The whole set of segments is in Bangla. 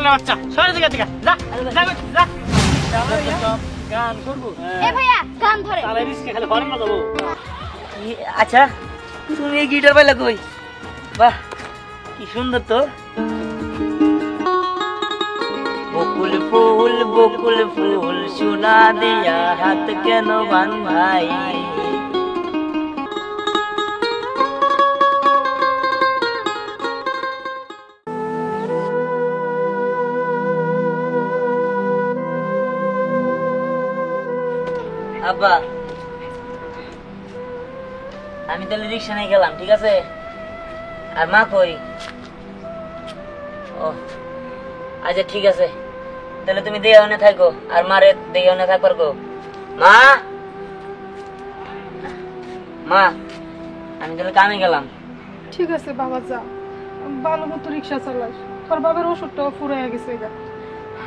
শয়তানের বাচ্চা সরে থেকে যা যা যা গান করব এ ভাইয়া গান ধরে তালে রিস্কে খালি হরেন না দেবো আচ্ছা তুমি এই গিটার পাইলা কই বাহ কি সুন্দর তো বকুল ফুল সোনা দিয়া হাত কেন বাঁধাই আব্বা আমি তাহলে রিক্সা নিয়ে গেলাম ঠিক আছে আর মা কই ও আচ্ছা ঠিক আছে তাহলে তুমি দেয়া হনে থাকো আর মারে দেয়া হনে থাকবার গো মা মা আমি তাহলে কামে গেলাম ঠিক আছে বাবা যা ভালো মতো রিক্সা চালাস তোর বাবার ওষুধটাও ফুরাইয়া গেছে গা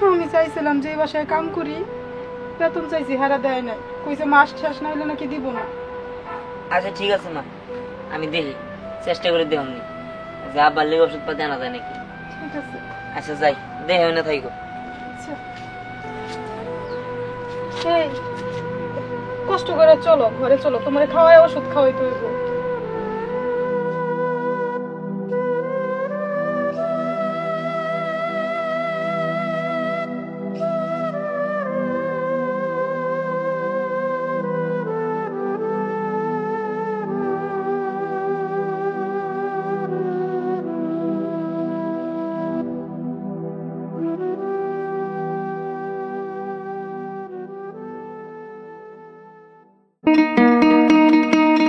আমি চাইছিলাম যে এই বাসায় কাম করি বেতন চাইছি হারা দেয় নাই কইছে মাস শেষ না হইলে নাকি দিব না আচ্ছা ঠিক আছে মা আমি দেখি চেষ্টা করে দেখুন যা বাড়লে ওষুধ পাতি আনা যায় নাকি ঠিক আছে আচ্ছা যাই দেহে হনে থাকো আচ্ছা এই কষ্ট করে চলো ঘরে চলো তোমার খাওয়ায় ওষুধ খাওয়াইতে হইব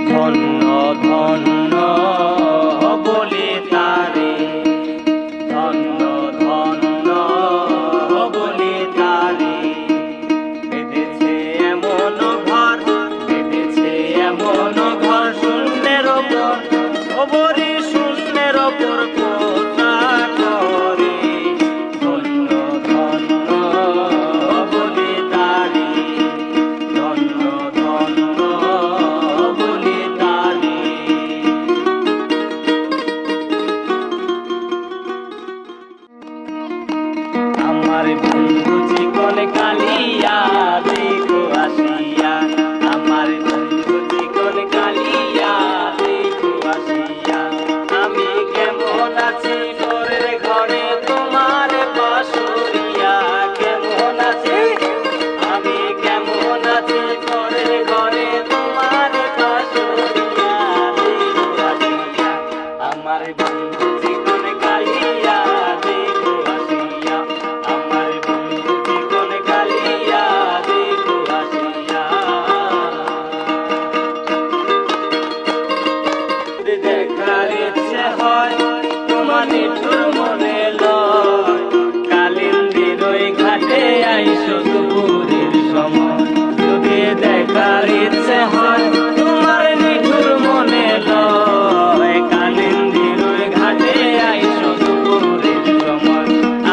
ধন্য ধন্য বলে তারে ধন্য ধন্য বলে তারে বেঁধেছে এমন ঘর বেঁধেছে এমন ঘর শূন্যের ওপর ওপরে শূন্যের ওপর কোথা করে ধন্য ধন্য বলে তারে ধন্য ধন্য বলে তারে আমার বন্ধু চিকন কালিয়া দেখো আসিয়া আমার বন্ধু চিকন কালিয়া দেখো আসিয়া আমি কেমন আছি পরের ঘরে তোমার বাসুরিয়া কেমন আছি আমি কেমন আছি পরের ঘরে তোমার বাসুরিয়া দেখো আসিয়া আমার বন্ধু চিকন কালিয়া দেখো আসিয়া আমার বন্ধু চিকন কালিয়া দেখো আসিয়া দেখার ইচ্ছে হয় তোমার নিঠুর মনে লয় কালিন্দির ওই ঘাটে আইসো দুপুরের সময় যদি দেখার ইচ্ছে হয় তোমার নিঠুর মনে লয় কালিন্দির ওই ঘাটে আইসো দুপুরের সময়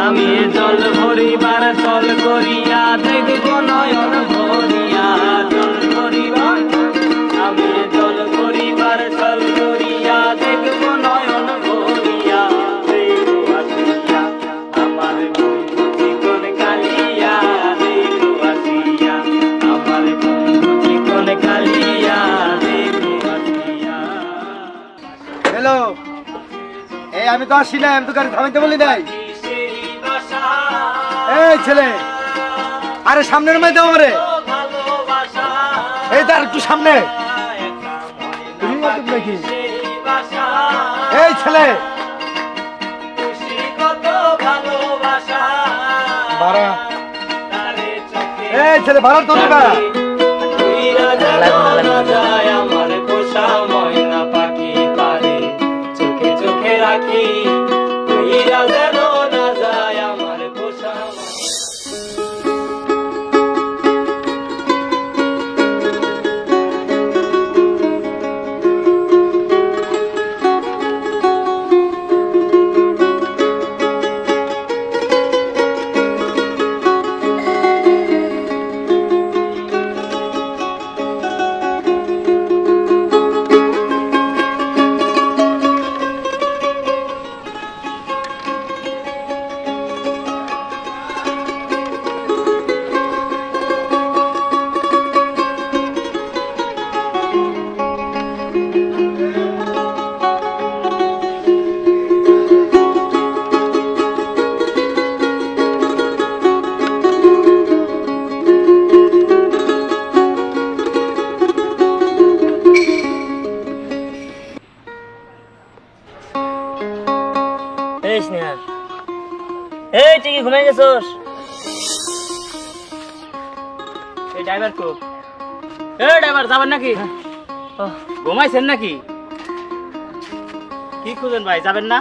আমি জল ভরিবার চল করিয়া দেখব নয়ন ভরিয়া জল ভরিবার আমি জল ভরিবার চল করিয়া দেখব নয়ন ভরিয়া দেখো আসিয়া আমার বন্ধু চিকন কালিয়া দেখো আসিয়া আমার বন্ধু চিকন কালিয়া দেখো আসিয়া হ্যালো এই আমি তো আসি না আমি তো গাড়ি থামাইতে বলি নাই কিসেরি বাসা এই ছেলে আরে সামনের মাই দাও আমারে ভালোবাসা এই তার একটু সামনে তুমি মত নাকি এই ছেলে ভাড়া এই ছেলে ভাড়া তো দিবা আমার পোষা ময়না পাখি পারে চোখে চোখে রাখি তুই যেন না যায় আমার পোষা এই স্নেহা, এই তুই কি ঘুমাই গেছস? এই ড্রাইভার কো? এই ড্রাইভার যাবেন নাকি? ঘুমাইছেন নাকি? কি খুঁজেন ভাই, যাবেন না?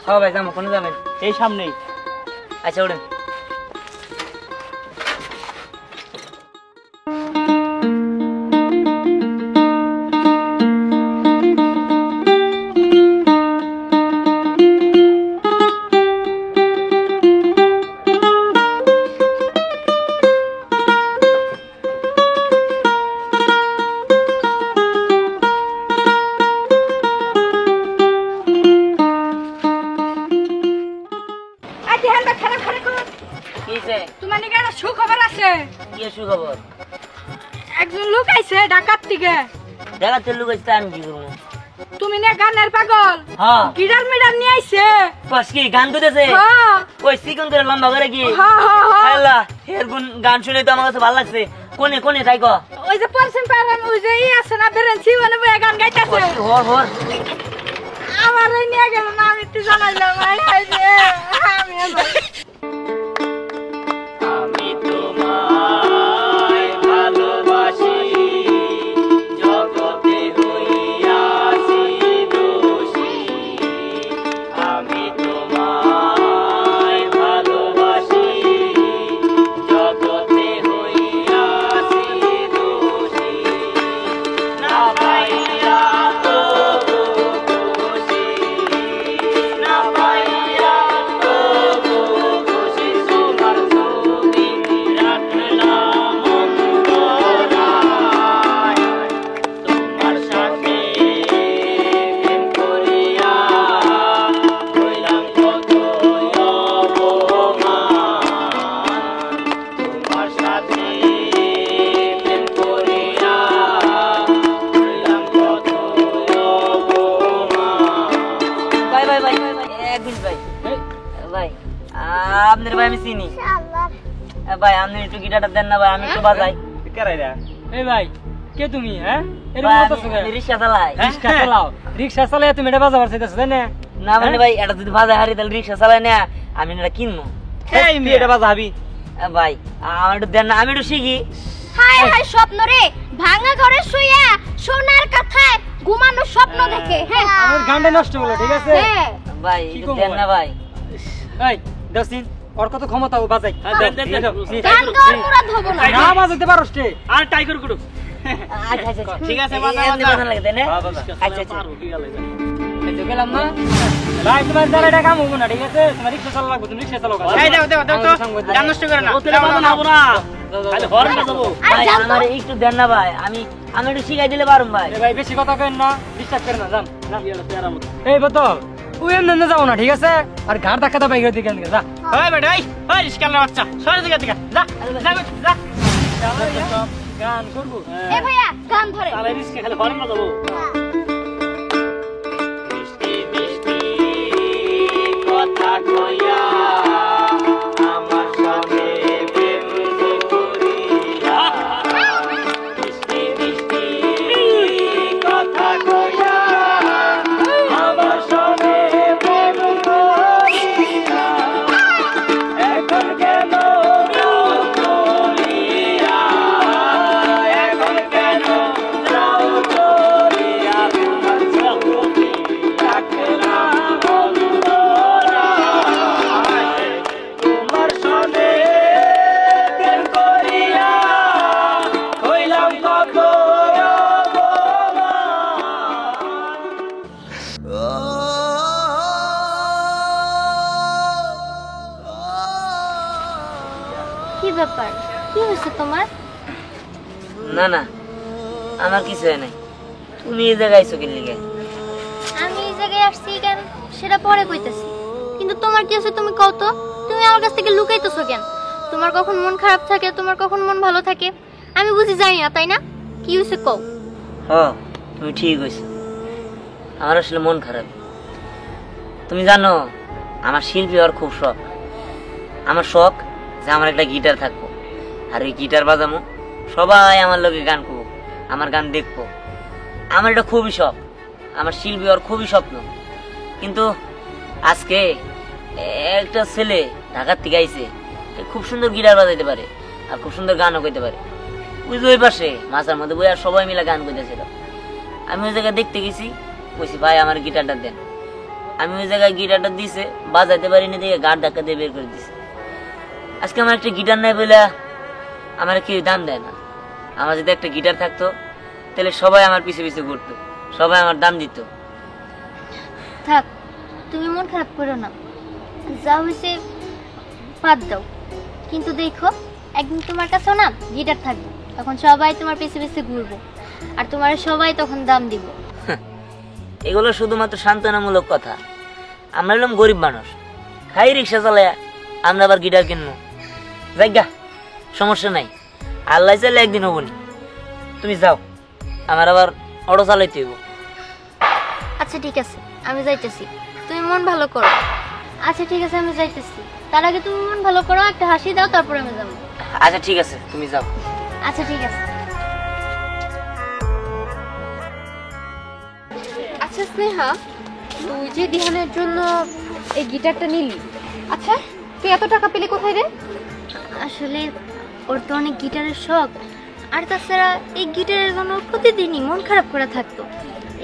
হ্যাঁ ভাই যাবো, কোনে যাবেন? এই সামনেই। আচ্ছা ওঠেন। তোমার নিকে একটা সুখবর আছে। কি সুখবর? একজন লোক আইছে ঢাকার থেকে। ঢাকাতে লোক আসতে আমি কি করবো? তুমি না গানের পাগল, হ্যাঁ গিটার মিটার নিয়ে আইছে। বাস কি গান করতেছে? হ্যাঁ ওই চিকন করে লম্বা করে কি? হ্যাঁ আল্লাহ, এর গান শুনে তো আমার কাছে ভালো লাগছে। কোনে কোনে তাই কো? ওই যে পরশিম পাড়ার ওই যে আছে না বেরেন্সি মানে গান গাইতেছে। হর হর আমার নিয়ে গেল না, আমি একটু জানাইলাম। আমি তোমায় ভালোবাসি, জগতে হইয়াছি দোষী। আমি তোমায় ভালোবাসি, জগতে হইয়াছি দোষী। না পাইয়া তবু খুশি, না পাইয়া তবু খুশি। তোমার ছবি রাখলাম অন্তরায়, তোমার সাথে প্রেম করিয়া হইলাম কত অপমান। তোমার সাথে প্রেম করিয়া হইলাম কত অপমান। ভাই ভাই ভাই এক মিনিট ভাই। ভাই আপনার ভাই আমি চিনি। ভাই আপনি একটু গিটারটা দেন না ভাই, আমি একটু বাজাই। এই ভাই কে তুমি? হ্যাঁ ভাই, আমি রিক্সা চালাই। রিক্সা চালাও? রিক্সা চালাই তুমি এটা বাজাবার চাইতেছো তাই না? না মানে ভাই এটা যদি বাজায় হারি তাহলে রিক্সা চালাই না, আমি এটা কিনবো। এই তুই এটা বাজাবি? ভাই আমার একটু দেন না, আমি একটু শিখি। হায় হায় স্বপ্ন রে, ভাঙা ঘরে শুইয়া সোনার কথায় ঘুমানোর স্বপ্ন দেখে। হ্যাঁ আমার গানটা নষ্ট হলো, ঠিক আছে? হ্যাঁ ভাই কি একটু করবো দেন না ভাই। এই দসিন ওর কত ক্ষমতা, ও বাজাই। গান গাওয়ার মুরাদ হবো না। না বাজাতে পারোস তে আর টাইগার গুড়ু। আচ্ছা আচ্ছা ঠিক আছে, এই বাজা, এমনি বাজা। বাজান লাগে তাই না? আচ্ছা আচ্ছা এই তো গেলাম না ভাই, তোমার দ্বারা এটা কাম হবো না, ঠিক আছে? তোমার রিক্সা চালা লাগবে, তুমি রিক্সা চালাও। এই দাও দাও দাও তো, গান নষ্ট করে না। ওতে বাজা না বড়া, খালি হর্ন বাজাবো। ভাই আমার একটু দেন না ভাই, আমি একটু শিখাই দিলে পারুম ভাই। এ ভাই বেশি কথা কইন না, ডিস্টার্ব করেন না, জান না। এই বোতল ওই এমনি যাও না, ঠিক আছে? আর ঘাড় ধাক্কা দাও বাইরে দিকে যা। ওই বেটা এই ওই রিস্কার বাচ্চা সরে দিকে দিকে যা যা যা। গান করব এ ভাইয়া গান ধরে। তাহলে রিস্কে খালি হর্ন বাজাবো। মিষ্টি মিষ্টি কথা কইয়া আমার সঙ্গে প্রেম করিয়া, মিষ্টি মিষ্টি কথা কইয়া আমার সঙ্গে প্রেম করিয়া, এখন কেন রাও চলিয়া, এখন কেন রাও চলিয়া, তোমার ছবি রাখলাম অন্তরায়, তোমার সঙ্গে প্রেম করিয়া হইলাম কত অপমান। কি ব্যাপার, কি হয়েছে তোমার? না না আমার কিছু হয় নাই, তুমি এই জায়গায় আইছো কিন লিগে? আমি এই জায়গায় আসছি কেন সেটা পরে কইতাছি, কিন্তু তোমার কি হয়েছে তুমি কও তো? তুমি আমার কাছ থেকে লুকাইতেছো কেন? তোমার কখন মন খারাপ থাকে, তোমার কখন মন ভালো থাকে, আমি বুঝি জানি না, তাই না? কি হয়েছে কও। হ্যাঁ তুমি ঠিক কইছো, আমার আসলে মন খারাপ। তুমি জানো আমার শিল্পী হওয়ার খুব শখ। আমার শখ যে আমার একটা গিটার থাকবো, আর ওই গিটার বাজামো, সবাই আমার লোকে গান করবো, আমার গান দেখবো। আমার এটা খুবই শখ, আমার শিল্পী হওয়ার খুবই স্বপ্ন। কিন্তু আজকে একটা ছেলে ঢাকার থেকে আইছে, খুব সুন্দর গিটার বাজাইতে পারে আর খুব সুন্দর গানও কইতে পারে। ওই যে ওই পাশে মাথার মধ্যে বই আর সবাই মিলে গান কইতেছিল। আমি ওই জায়গায় দেখতে গেছি, কইছি ভাই আমার গিটারটা দেন। আমি ওই জায়গায় গিটারটা দিছে, বাজাইতে পারিনি দেখে গাড় ধাক্কা দিয়ে বের করে দিছে। আজকে আমার একটা গিটার নাই বলে আমার কেউ দাম দেয় না। আমার যদি একটা গিটার থাকতো তাহলে সবাই আমার পিছে পিছে ঘুরতো, সবাই আমার দাম দিত। থাক, তুমি মন খারাপ করো না, যা হয়েছে বাদ দাও। কিন্তু দেখো, একদিন তোমার কাছেও না গিটার থাকবে, তখন সবাই তোমার পিছে পিছে ঘুরবো আর তোমার সবাই তখন দাম দিব। এগুলো শুধুমাত্র সান্ত্বনামূলক কথা। আমরা হলাম গরিব মানুষ, খাই রিক্সা চালায়া, আমরা আবার গিটার কিনবো? জায়গা সমস্যা নাই, আল্লাহ চাইলে একদিন হবনি। তুমি যাও, আমার আবার অটো চালাইতে হইব। আচ্ছা ঠিক আছে, আমি যাইতেছি, তুমি মন ভালো করো। আচ্ছা ঠিক আছে, আমি যাইতেছি, তার আগে তুমি মন ভালো করো, একটা হাসি দাও, তারপরে আমি যাবো। আচ্ছা ঠিক আছে, তুমি যাও। আচ্ছা ঠিক আছে। আচ্ছা স্নেহা, তুই যে দিহানের জন্য এই গিটারটা নিলি, আচ্ছা তুই এত টাকা পেলি কোথায় রে? আসলে ওর তো অনেক গিটারের শখ, আর তাছাড়া এই গিটারের জন্য প্রতিদিনই মন খারাপ করে থাকতো।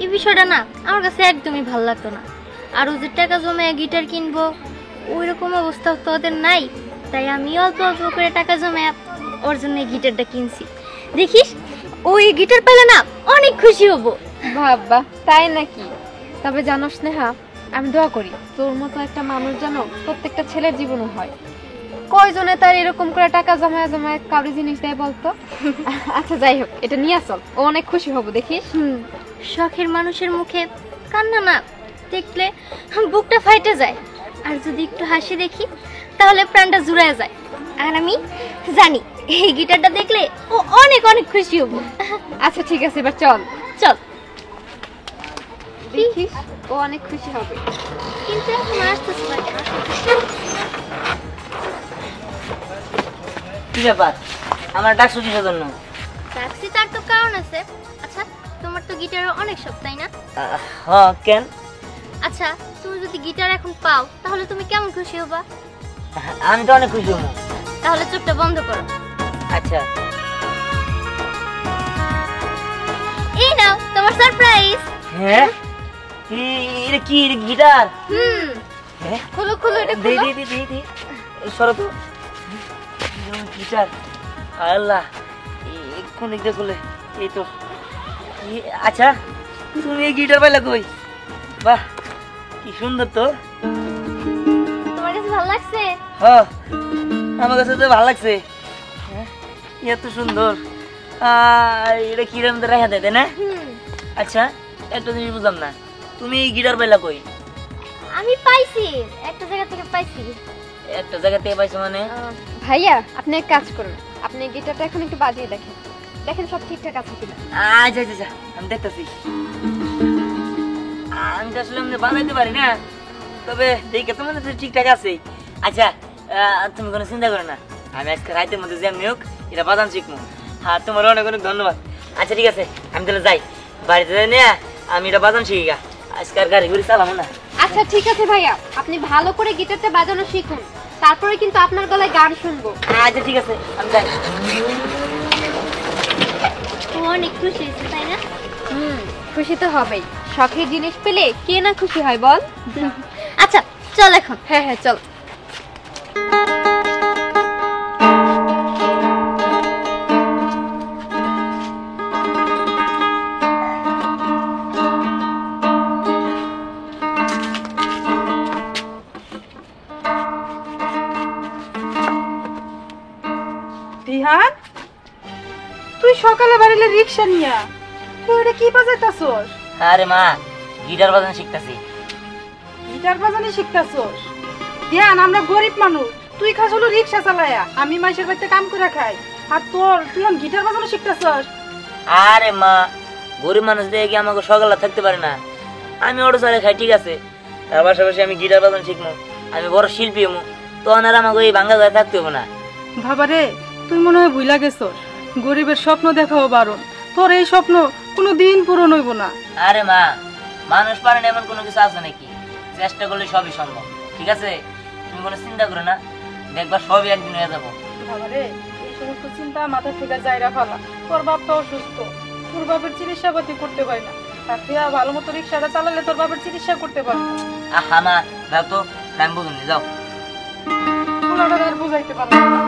এই বিষয়টা না আমার কাছে একদমই ভালো লাগতো না। আর ও যে টাকা জমে গিটার কিনবো ওই রকম অবস্থা তো ওদের নাই, তাই আমি অল্প অল্প করে টাকা জমে ওর জন্য এই গিটারটা কিনছি। দেখিস, ও এই গিটার পেলে না অনেক খুশি হবো। বাবা, তাই নাকি? তবে জানো স্নেহা, আমি দোয়া করি তোর মতো একটা মানুষ জানো প্রত্যেকটা ছেলের জীবনে হয়। কয়জনে তার এরকম করে টাকা জমায় জমায় কাউরি জিনিস দেয় বলতো? আচ্ছা যাই হোক, এটা নিয়ে আসল, ও অনেক খুশি হবো দেখিস। শখের মানুষের মুখে কান্না না দেখলে বুকটা ফাইটে যায়, আর যদি একটু হাসি দেখি তাহলে প্রাণটা জুড়ায় যায়। আর আমি জানি এই গিটারটা দেখলে ও অনেক অনেক খুশি হবো। আচ্ছা ঠিক আছে, এবার চল চল। দেখিস ও অনেক খুশি হবে। কিন্তু এখন আসতেছে না কেন? কি ব্যাপার, আমার ডাকছো কিসের জন্য? ট্যাক্সি তার তো কারণ আছে। আচ্ছা, তোমার তো গিটারের অনেক শখ, তাই না? হ্যাঁ, কেন? আচ্ছা, তুমি যদি গিটার এখন পাও তাহলে তুমি কেমন খুশি হবা? আমি তো অনেক খুশি হবো। তাহলে চোখটা বন্ধ করো। আচ্ছা, এই নাও তোমার সারপ্রাইজ। হ্যাঁ, এটা কি গিটার? হ্যাঁ, খুলো খুলো, এটা দে খুলো। দে দে দে, সরো তো। গিটার, আল্লাহ, কোন দিক দিয়ে খুলে? এই তো। আচ্ছা, তুমি এই গিটার পাইলা কই? বাহ, কি সুন্দর তো। তোমার কাছে ভালো লাগছে? হ্যাঁ, আমার কাছে তো ভালো লাগছে। এত সুন্দর, এটা কিরম রেখা দেয়, তাই না? আচ্ছা, একটা জিনিস বুঝলাম না, তুমি এই গিটার পাইলা কই? আমি পাইছি, একটা জায়গা থেকে পাইছি। একটা জায়গা থেকে পাইছো মানে? ভাইয়া, আপনি এক কাজ করুন, আপনি গিটারটা এখন একটু বাজিয়ে দেখেন, দেখেন সব ঠিকঠাক আছে কিনা। আচ্ছা আচ্ছা আচ্ছা, আমি দেখতেছি। আমি তো আসলে বানাইতে পারি না, তবে দেখে তো মনে হচ্ছে ঠিকঠাক আছে। আচ্ছা, তুমি কোনো চিন্তা করো না, আমি আজকে রাতের মধ্যে যেমনি হোক এটা বাজান শিখবো। হ্যাঁ, তোমার অনেক অনেক ধন্যবাদ। আচ্ছা ঠিক আছে, আমি তাহলে যাই, বাড়িতে যাই না, আমি এটা বাজান শিখি গা, আজকে আর গাড়ি ঘুরে চালাবো না। আচ্ছা ঠিক আছে ভাইয়া, আপনি ভালো করে গিটারটা বাজানো শিখুন, তারপরে কিন্তু আপনার গলায় গান শুনবো। আচ্ছা ঠিক আছে, আমি যাই। ও অনেক খুশি হয়েছে, তাই না? খুশি তো হবেই, শখের জিনিস পেলে কে না খুশি হয় বল। আচ্ছা চল এখন। হ্যাঁ হ্যাঁ চল। দিহান, তুই সকালে বাড়িলে রিক্সা নিয়া তুই ওটা কি বাজাইতাছস? আরে মা, গিটার বাজানো শিখতেছি। গিটার বাজানি শিখতাছস? দিহান, আমরা গরিব মানুষ, তুই খাস হলো রিক্সা চালায়া, আমি মাইশের বাড়িতে কাম করে খাই, আর তুই গিটার বাজানো শিখতাছস? আরে মা, গরিব মানুষ দিয়ে কি আমাকে সকালে থাকতে পারে না? আমি অটো চালাই খাই, ঠিক আছে, তার পাশাপাশি আমি গিটার বাজানো শিখবো, আমি বড় শিল্পী হবো, তখন আর আমাকে এই ভাঙ্গা গায়ে থাকতে হবো না। বাবারে, তুই মনে হয় ভুলা গেছস, গরিবের স্বপ্ন দেখাও বারণ, তোর এই স্বপ্ন কোনো দিন পূরণ হইব না। আরে মা, মানুষ পারে না এমন কোনো কিছু আছে নাকি? চেষ্টা করলে সবই সম্ভব, ঠিক আছে? তুমি কোনো চিন্তা করো না, দেখবা সবই একদিন হয়ে যাবো। বাবারে এই সমস্ত চিন্তা মাথা থেকে যাইরা ফেলা। তোর বাপ তো অসুস্থ, তোর বাপের চিকিৎসা পাতি করতে পারে না, তাকে ভালো মতো রিক্সাটা চালালে তোর বাপের চিকিৎসা করতে পারবে। আহা মা, যাও তো, টাইম বুঝুনি, যাও। পোলাটা আর বুঝাইতে পারলাম না।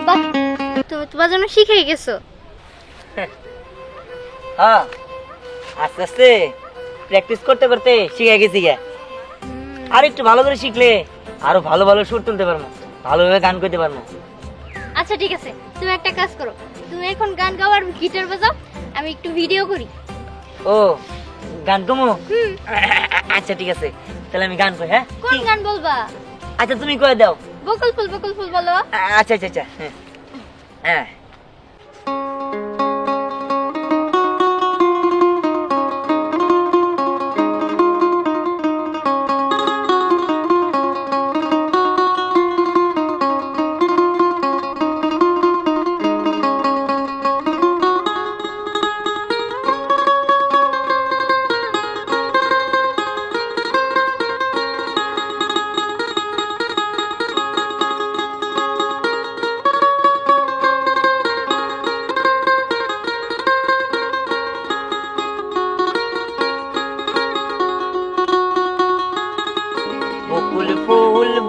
বাহ, তুমি তো বাজানো শিখে গেছো। হ্যাঁ, আস্তে আস্তে প্র্যাকটিস করতে করতে শিখে গেছি গে। আর একটু ভালো করে শিখলে আরো ভালো ভালো সুর তুলতে পারবো, ভালোভাবে গান করতে পারবো। আচ্ছা ঠিক আছে, তুমি একটা কাজ করো, তুমি এখন গান গাও আর গিটার বাজাও, আমি একটু ভিডিও করি। ও, গান কমো? আচ্ছা ঠিক আছে, তাহলে আমি গান করি। হ্যাঁ, কোন গান বলবা? আচ্ছা তুমি কয়ে দাও। বকুল ফুল বলো। আচ্ছা আচ্ছা আচ্ছা, হ্যাঁ হ্যাঁ।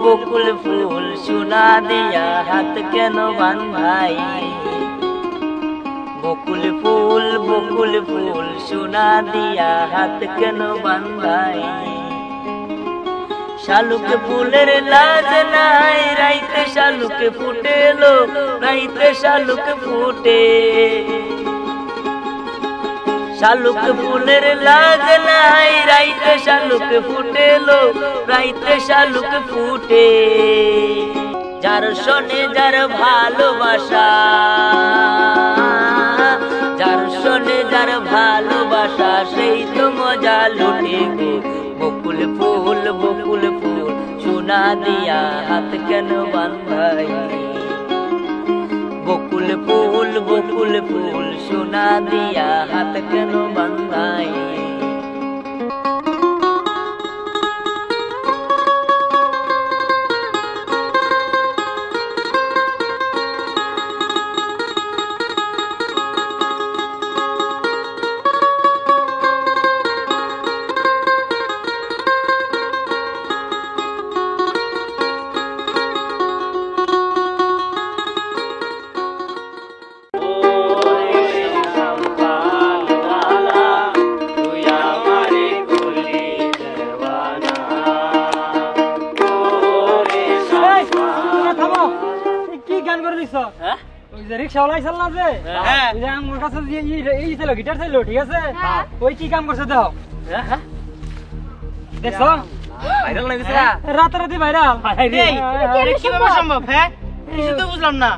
বকুল ফুল সোনা দিয়া হাত কেন বাঁধাই, বকুল ফুল সোনা দিয়া হাত কেন বাঁধাই, শালুক ফুলের লাজ নাই, রাইতে শালুক ফুটেলো, রাইতে শালুক ফুটে, শালুক ফুলের লাজ নাই, রাইতে শালুক ফুটেলো, রাইতে শালুক ফুটে, যার শোনে যার ভালোবাসা, যার শোনে যার ভালোবাসা, সেই তো মজা লুটে গো। বকুল ফুল সোনা দিয়া হাত কেন বাঁধাই, বকুল ফুল সোনা দিয়া হাত কেন বাঁধাই। গিটার ছিল, ঠিক আছে? ওই কি কাম করছে দেখো, দেখছো? রাতারাতি ভাইরাল। সম্ভব? হ্যাঁ, কিছু তো বুঝলাম না।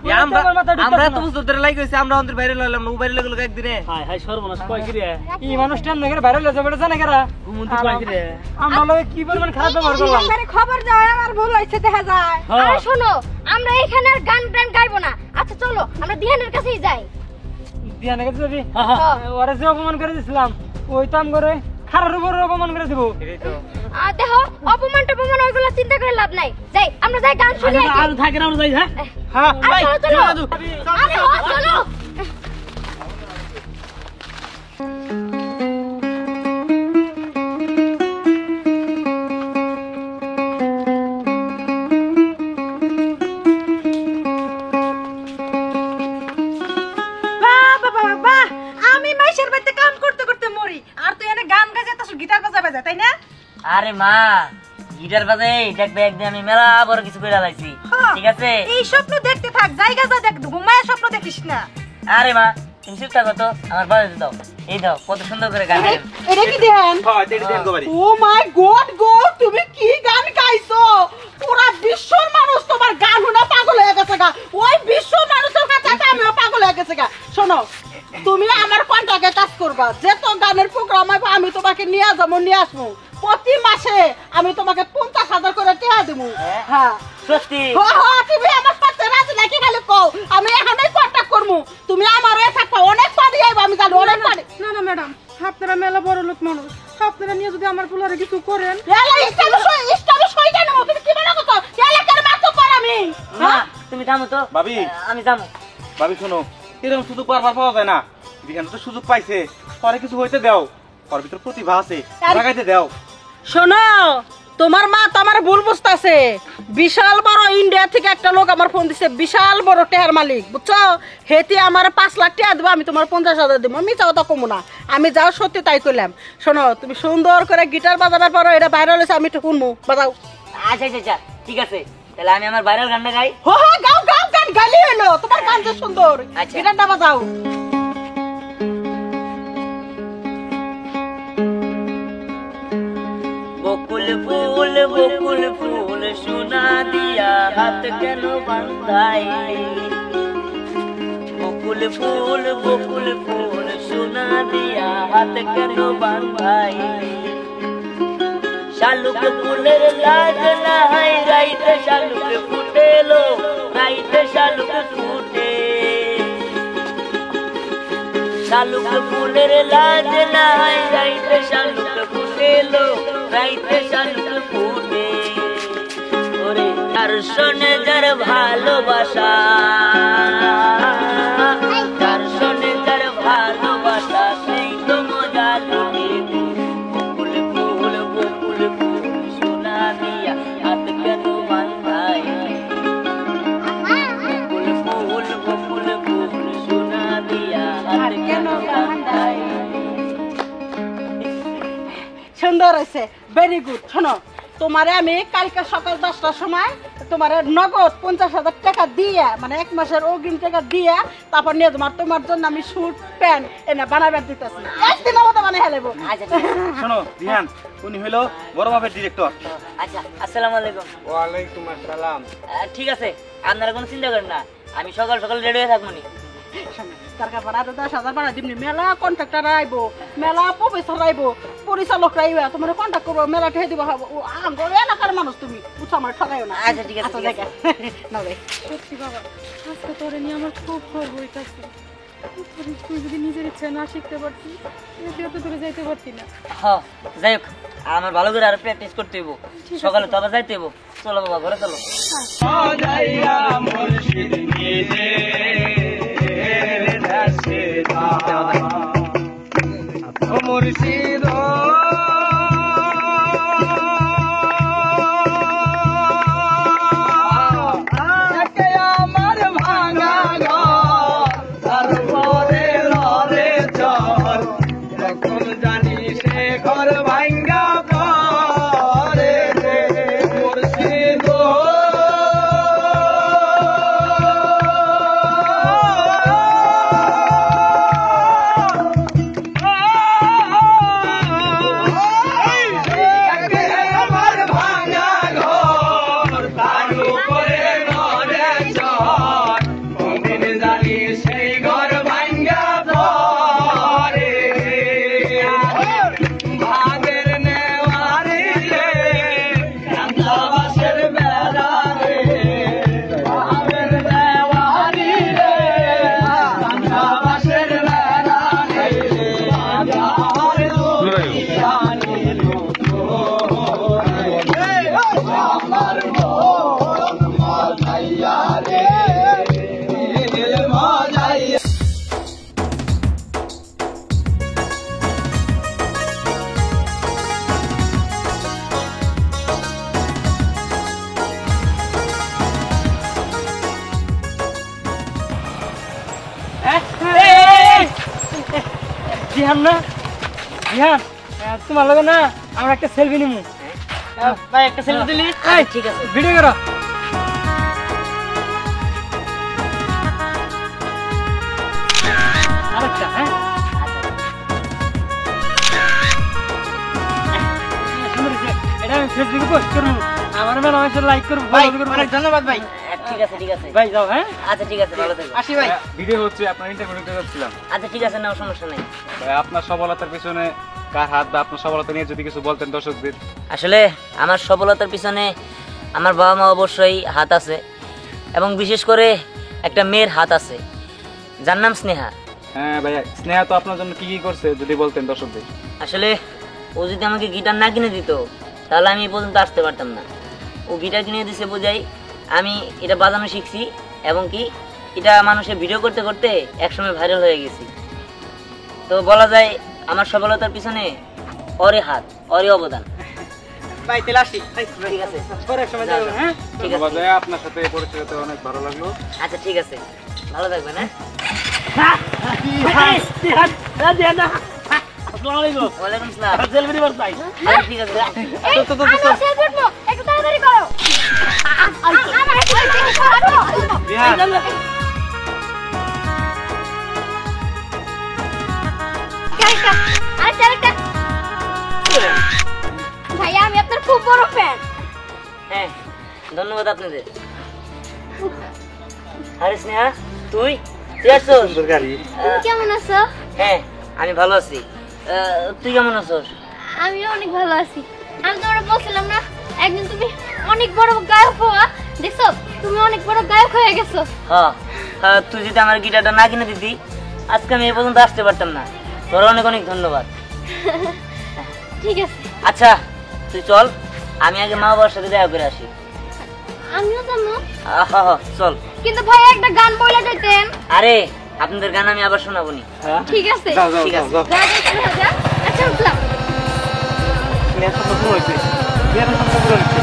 আমরা তো বুঝতে ধরে লাগাইছি, আমরা আমাদের বাইরে লইলাম না, মোবাইল লাগলো একদিনে। হাই হাই সর্বনাশ, কয় কি রে? এই মানুষটা নাকি ভাইরাল হয়ে যাবে, এটা জানে কারা? ঘুমন্তি কয় কি রে? আমরা লগে কি পরিমাণ খারাপ ব্যবহার করলাম। খবর যায় আমার ভুল হইছে দেখা যায়। আরে শোনো, আমরা এখানে আর গান গাইবো না। আচ্ছা চলো আমরা দিহানের কাছেই যাই। দিহানের কাছে যাবি? ওরে যে অপমান করে দিছিলাম, ওই তো আম করে খারার উপর অপমান করে দিব। দেখো, অপমান টপমান ওইগুলো চিন্তা করে লাভ নাই। যাই, আমরা যাই গান শুনি। আর থাকে না, আমরা যাই। হ্যাঁ হ্যাঁ, চলো। আমি মাইশের বাড়িতে কাম করতে করতে মরি, আর তুই এনে গান গাইতে তো গিটার বাজা, তাই না? আরে মা, গিটার বাজাই দেখবে একদিন আমি মেলা বড় কিছু করে লাইছি, ঠিক আছে? এই স্বপ্ন দেখতে থাক, জায়গা যা দেখ, ঘুমায় স্বপ্ন দেখিস না। আরে মা, তুমি চুপ থাকো তো, আমার বাজাতে দাও। এই দাও, কত সুন্দর করে গান গাইলেন। এটা কি দেন? ও মাই গড গো, তুমি কি গান গাইছো? ও পুরা বিশ্বর মানুষ তোমার গান শুনে পাগল হয়ে গেছে গা। ওই বিশ্বর মানুষের কাছে আমিও পাগল হয়ে গেছে গা। শোনো, তুমি আমার কন্ট্রাক্টে কাজ করবা, যে তো গানের প্রোগ্রাম হবে আমি তোমাকে নিয়ে যাবো, নিয়ে আসবো। প্রতি মাসে আমি তোমাকে 50,000 করে টাকা দেবো। হ্যাঁ সত্যি? তুমি আমার সাথে রাজি নাকি খালি কও, আমি এখানেই কন্ট্যাক্ট করবো। তুমি আমার হয়ে থাকবা, অনেক পানি আইবা, আমি জানি অনেক পানি। না না ম্যাডাম, আপনারা মেলা বড় লোক মানুষ, আপনারা নিয়ে যদি আমার পোলারে কিছু করেন। তুমি থামো তো ভাবি। আমি যাবো। ভাবি শোনো, এরকম সুযোগ বারবার পাওয়া যায় না। বিহান তো সুযোগ পাইছে, পরে কিছু হইতে দাও, ওর ভিতর প্রতিভা আছে, লাগাইতে দাও। শোনো, তোমার মা তো আমার ভুল বুঝতেছে। বিশাল বড় ইন্ডিয়া থেকে একটা লোক আমার ফোন দিছে, বিশাল বড় টেহার মালিক, বুঝছো? হেতি আমার 5 লাখ টাকা দেবো, আমি তোমার 50,000 দেবো। আমি চাও তো কমো না, আমি যাও সত্যি তাই করলাম। শোনো, তুমি সুন্দর করে গিটার বাজাবার পারো, এটা বাইরে হলেছে, আমি একটু শুনবো, বাজাও। আচ্ছা আচ্ছা আচ্ছা, ঠিক আছে, তাহলে আমি আমার বাইরের গানটা গাই। হো হো, গাও গাও, গান গালি হলো, তোমার গান যে সুন্দর, আচ্ছা। গিটারটা বাজাও। বকুল ফুল বকুল ফুল সোনা দিয়া হাত কেন বান্ধাই? বকুল ফুল সোনা দিয়া হাত কেন বান্ধাই? শালুক ফুলের লাজ নাই, রাইতে শালুক ফুটেলো, রাইতে শালুক ফুটে। শালুক ফুলের লাজ নাই, রাইতে শালুক ফুটেলো, রাইতে শালুক ফুটে। ওরে তার শোনে যার ভালোবাসা, তার শোনে যার ভালোবাসা, সেই তো মজা লুটে। বকুল ফুল সোনা দিয়া হাত কেন বান্ধাই? বকুল ফুল সোনা দিয়া হাত কেন বান্ধাই? সুন্দর হয়েছে, ভেরি গুড। শোনো, তোমারে আমি কালকে সকাল 10টার সময় তোমার নগদ 50,000 টাকা দিয়ে, মানে 1 মাসের অগ্রিম টাকা দিয়ে, তারপর নিয়ে তোমার জন্য আমি স্যুট প্যান্ট এনে বানাবার দিতেছি। একদিনের মতো বানাই হেলেবো। আচ্ছা ঠিক আছে। শোনো বিহান, উনি হইলো বড় বাপের ডিরেক্টর। আচ্ছা, আসসালামু আলাইকুম। ওয়ালাইকুম আসসালাম। ঠিক আছে, আপনারা কোনো চিন্তা করেন না, আমি সকাল সকাল রেডি হয়ে থাকবো নি। সরকার ভাড়া 10,000 ভাড়া দিবনি, মেলা কন্ট্রাক্টর আইবো, মেলা প্রফেসর আইবো, পরিচালক আইবা, তোমার কন্ট্যাক্ট করবো, মেলা ঠেয়ে দিব। আমার এলাকার মানুষ তুমি, বুঝছো, আমার ঠকাইও না। আচ্ছা ঠিক আছে, ঠিক আছে। নাও রে। সত্যি বাবা, আজকে তোরে নিয়ে আমার খুব গর্ব হইতাছে। তুই যদি নিজের ইচ্ছা না শিখতে পারতি, তুই তো তোরে যাইতে পারতি না। হ্যাঁ, যাই হোক, আমার ভালো করে আরো প্র্যাকটিস করতে হইব, সকালে তো আবার যাইতে হইব। চলো বাবা, ঘরে চলো। মুর্শিদ আমার ভাঙা ঘর, তারপরে লড়ে চল, তখন জানি সে ঘর ভাঙ্গা পরে রে। মুর্শিদ আমার ভাঙা ঘর, তার উপরে লড়ে চল, কোনদিন জানি সেই ঘর ভাঙ্গা পরে। ভাগের নেওয়ারি রে, কান্দাবাসের বেড়া রে, ভাগের নেওয়ারি রে, কান্দাবাসের বেড়া রে, আমার দুনিয়ানের মতো রে, আমার মন মজাইয়া রে, মজাইয়া। বিহান না, বিহান, তোমার লগে না আমরা একটা সেলফি নিমু। ভাই একটা সেলফি দিলি? ঠিক আছে। ভিডিও করো। আরেকটা, হ্যাঁ সুন্দর হয়েছে। এটা আমি ফেসবুকে পোস্ট করবো, আমার ম্যাডাম এসে লাইক করবে ভাই follow করবে। অনেক ধন্যবাদ ভাই। ঠিক আছে ঠিক আছে ভাই যাও হ্যাঁ আচ্ছা ঠিক আছে ভালো থাকো আসি ভাই। ভিডিও হচ্ছে আপনার ইন্টারভিউ নিতে যাচ্ছিলাম আচ্ছা ঠিক আছে নাও সমস্যা নেই ভাই, আপনার সফলতার পিছনে কার হাত বা আপনার সফলতা নিয়ে যদি কিছু বলতেন দর্শকদের। আসলে আমার সফলতার পিছনে আমার বাবা মা অবশ্যই হাত আছে এবং বিশেষ করে একটা মেয়ের হাত আছে যার নাম স্নেহা। হ্যাঁ ভাইয়া, স্নেহা তো আপনার জন্য কি কি করছে যদি বলতেন দর্শকদের। আসলে ও যদি আমাকে গিটার না কিনে দিত তাহলে আমি এই পর্যন্ত আসতে পারতাম না। ও গিটার কিনে দিছে বোঝাই আমি এটা বাজানো শিখছি এবং কি এটা মানুষের ভিডিও করতে করতে একসময় ভাইরাল হয়ে গেছি। তো বলা যায় আমার সফলতার পিছনে ওরে হাত ওরে অবদান। ভাই তাহলে আসি। ঠিক আছে পরে সময় যাবো হ্যাঁ ঠিক ধন্যবাদ আছে ভাইয়া, আপনার সাথে পরিচয় হতে অনেক ভালো লাগলো। আচ্ছা ঠিক আছে ভালো থাকবেন হ্যাঁ আসসালামু আলাইকুম ওয়ালাইকুম আসসালাম সেলফি নিবার চাই আচ্ছা ঠিক আছে এই, আমি সেলফি উঠবো, একটু তাড়াতাড়ি করো। আমার একটু তাড়াতাড়ি করো। বিহান ক্যারেক্টার, আরে ক্যারেক্টার। ভাইয়া আমি আপনার খুব বড় ফ্যান। হ্যাঁ ধন্যবাদ আপনাদের। আরে স্নেহা তুই তুই আসছোস? তুমি কেমন আছো? হ্যাঁ আমি ভালো আছি। তুই কেমন আছোস? আমিও অনেক ভালো আছি। আমি তোমাকে বলছিলাম না একদিন তুমি অনেক বড় গায়ক হওয়া, দেখছো তুমি অনেক বড় গায়ক হয়ে গেছো। হ্যাঁ তুই যদি আমার গিটারটা না কিনে দিতি আজকে আমি এ পর্যন্ত আসতে পারতাম না। তোর অনেক অনেক ধন্যবাদ। ঠিক আছে আচ্ছা তুই চল আমি আগে মা বাবার সাথে দেখা করে আসি। আমিও যাবো, হ্যাঁ চল। কিন্তু ভাইয়া একটা গান বলে দিতেন। আরে আপনাদের গান আমি আবার শোনাবো নি। ঠিক আছে ঠিক আছে যা, যা, যা, যা। আচ্ছা উঠলাম। স্নেহার সাথে পুরো হয়েছে। বিহানের সাথে পুরো হয়েছে।